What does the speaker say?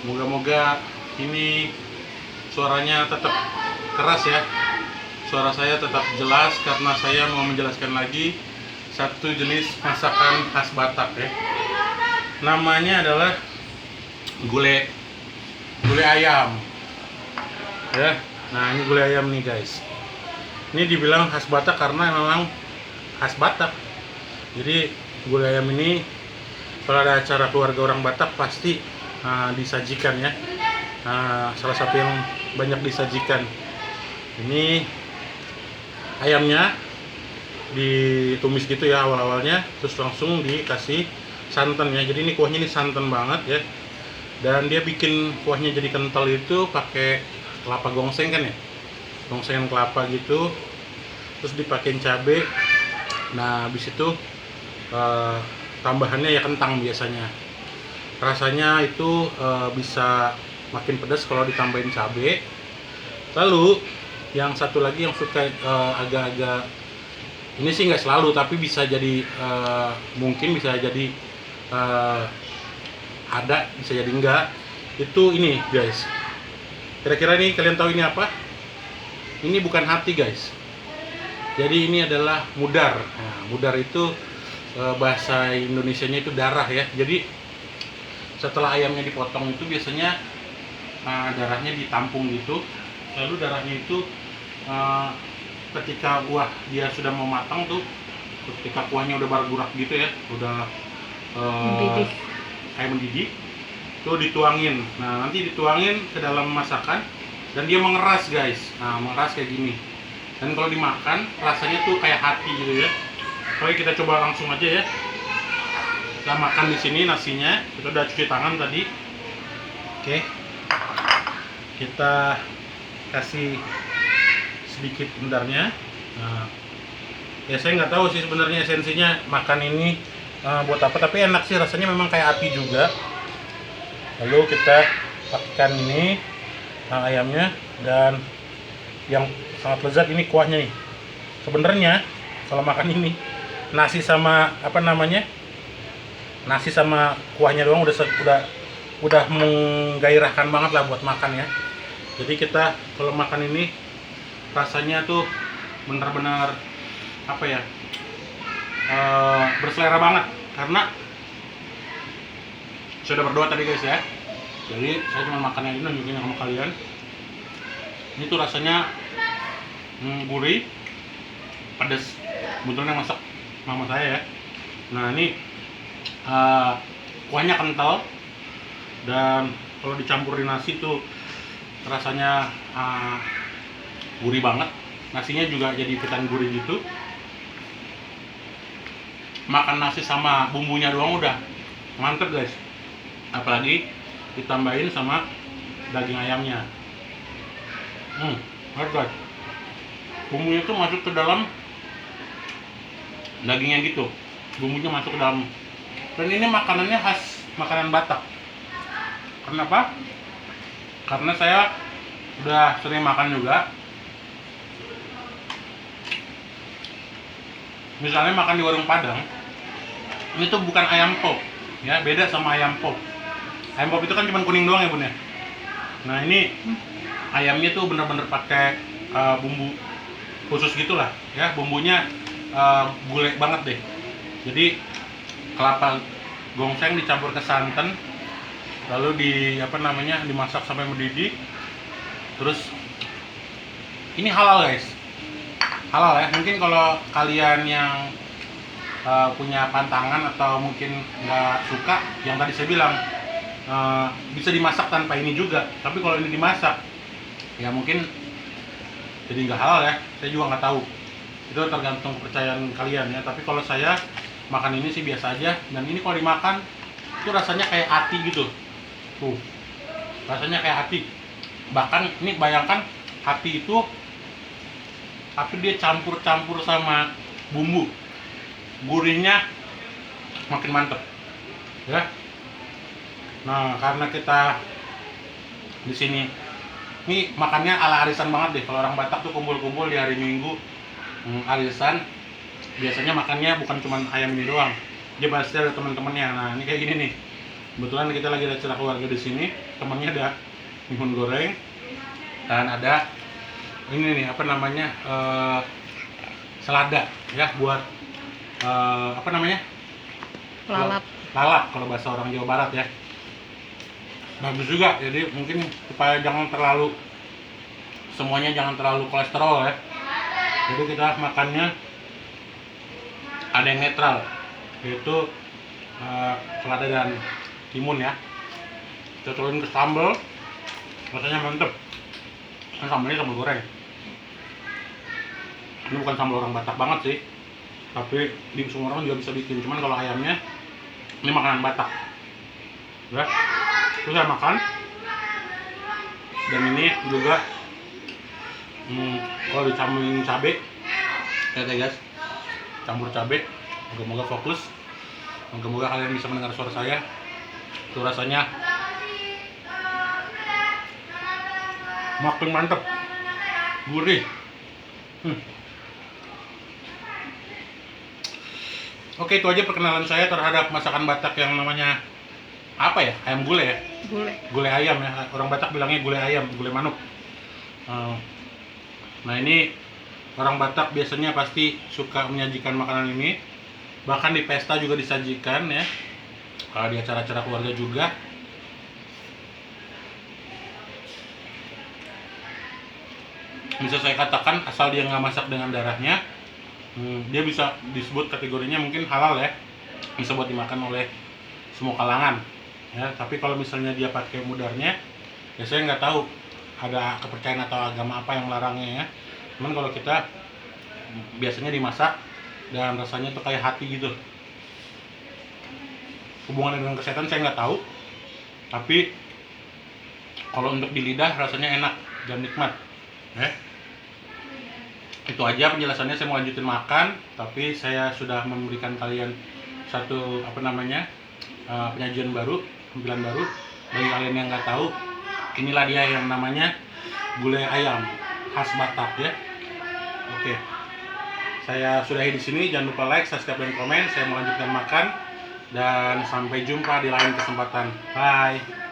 Moga-moga ini suaranya tetap keras ya. Suara saya tetap jelas karena saya mau menjelaskan lagi satu jenis masakan khas Batak ya. Namanya adalah gulai ayam. Ya. Nah, ini gulai ayam nih, guys. Ini dibilang khas Batak karena memang khas Batak. Jadi gulai ayam ini kalau ada acara keluarga orang Batak pasti disajikan ya. Salah satu yang banyak disajikan. Ini ayamnya ditumis gitu ya awal-awalnya, terus langsung dikasih santan ya. Jadi ini kuahnya ini santan banget ya. Dan dia bikin kuahnya jadi kental itu pakai kelapa gongseng kan ya. Gongsengan kelapa gitu. Terus dipakein cabe. Nah, habis itu tambahannya ya kentang biasanya. Rasanya itu bisa makin pedas kalau ditambahin cabe. Lalu yang satu lagi yang suka agak-agak, ini sih nggak selalu tapi bisa jadi mungkin bisa jadi ada, bisa jadi enggak. Itu ini guys. Kira-kira nih kalian tahu ini apa? Ini bukan hati guys. Jadi ini adalah mudar. Nah, mudar itu bahasa Indonesianya itu darah ya. Jadi setelah ayamnya dipotong itu biasanya darahnya ditampung gitu. Lalu darahnya itu ketika kuah dia sudah mau matang tuh, ketika kuahnya udah bergerak gitu ya, udah Mendidih. kayak mendidih, tuh dituangin. Nah, nanti dituangin ke dalam masakan dan dia mengeras guys. Nah, mengeras kayak gini. Dan kalau dimakan rasanya tuh kayak hati gitu ya. Oke, kita coba langsung aja ya. Kita makan di sini nasinya. Kita udah cuci tangan tadi. Oke. Kita kasih sedikit bendarnya. Nah, ya saya nggak tahu sih sebenarnya esensinya makan ini buat apa, tapi enak sih rasanya, memang kayak api juga. Lalu kita pakai ini ayamnya, dan yang sangat lezat ini kuahnya nih. Sebenarnya kalau makan ini nasi sama nasi sama kuahnya doang udah menggairahkan banget lah buat makan ya. Jadi kita kalau makan ini rasanya tuh benar-benar berselera banget, karena saya udah berdoa tadi guys ya. Jadi saya cuma makan yang ini dan bikin sama kalian. Ini tuh rasanya gurih, pedas. Kebetulan yang masak mama saya ya. Nah, ini kuahnya kental, dan kalau dicampur di nasi tuh rasanya gurih banget. Nasinya juga jadi ikutan gurih gitu. Makan nasi sama bumbunya doang udah mantep guys. Apalagi ditambahin sama daging ayamnya. Enak guys. Bumbunya tuh masuk ke dalam dagingnya gitu. Bumbunya masuk ke dalam. Dan ini makanannya khas makanan Batak. Kenapa? Karena saya udah sering makan juga. Misalnya makan di warung Padang, ini tuh bukan ayam pop ya, beda sama ayam pop. Ayam pop itu kan cuma kuning doang ya bun ya. Nah, ini ayamnya tuh bener-bener pakai bumbu khusus gitulah ya. Bumbunya gulai banget deh. Jadi kelapa gongseng dicampur ke santan, lalu dimasak sampai mendidih. Terus ini halal guys, halal ya. Mungkin kalau kalian yang punya pantangan atau mungkin nggak suka yang tadi saya bilang, bisa dimasak tanpa ini juga. Tapi kalau ini dimasak ya mungkin jadi nggak halal ya. Saya juga nggak tahu, itu tergantung kepercayaan kalian ya. Tapi kalau saya makan ini sih biasa aja. Dan ini kalau dimakan itu rasanya kayak hati gitu tuh, rasanya kayak hati. Bahkan ini bayangkan hati itu, tapi dia campur-campur sama bumbu, gurihnya makin mantep ya. Nah, karena kita di sini ini makannya ala arisan banget deh. Kalau orang Batak tuh kumpul-kumpul di hari Minggu arisan, biasanya makannya bukan cuma ayam ini doang, dia pasti ada teman-temannya. Nah, ini kayak gini nih, Kebetulan kita lagi ada acara keluarga di sini, temannya ada bihun goreng dan ada ini nih apa namanya selada ya buat apa namanya Lalap. lalap kalau bahasa orang Jawa Barat ya. Bagus juga, jadi mungkin supaya jangan terlalu semuanya jangan terlalu kolesterol ya. Jadi kita makannya ada yang netral, yaitu selada dan timun ya. Kita turunin ke sambal, rasanya mantep. Ini sambalnya sambal goreng. Ini bukan sambal orang Batak banget sih, tapi di semua orang juga bisa bikin. Cuman kalau ayamnya ini makanan Batak ya. Terus saya makan, dan ini juga kalau dicampurin cabai ya guys, campur cabai. Moga-moga fokus, moga-moga kalian bisa mendengar suara saya. Itu rasanya makin mantep, gurih. Oke, itu aja perkenalan saya terhadap masakan Batak yang namanya apa ya, ayam gulai ya. Gulai ayam ya, orang Batak bilangnya gulai ayam, gulai manuk. Nah ini orang Batak biasanya pasti suka menyajikan makanan ini, bahkan di pesta juga disajikan ya, di acara-acara keluarga juga. Bisa saya katakan asal dia nggak masak dengan darahnya, dia bisa disebut kategorinya mungkin halal ya, bisa buat dimakan oleh semua kalangan ya. Tapi kalau misalnya dia pakai mudarnya ya saya nggak tahu ada kepercayaan atau agama apa yang melarangnya ya. Cuman kalau kita biasanya dimasak dan rasanya tuh kayak hati gitu. Hubungannya dengan kesehatan saya nggak tahu, tapi kalau untuk di lidah rasanya enak dan nikmat ya. Itu aja penjelasannya, saya mau lanjutin makan, tapi saya sudah memberikan kalian satu apa namanya penyajian baru, tampilan baru bagi kalian yang nggak tahu. Inilah dia yang namanya gulai ayam khas Batak ya. Oke, saya sudahi di sini. Jangan lupa like, subscribe, dan komen. Saya mau lanjutkan makan, dan sampai jumpa di lain kesempatan. Bye.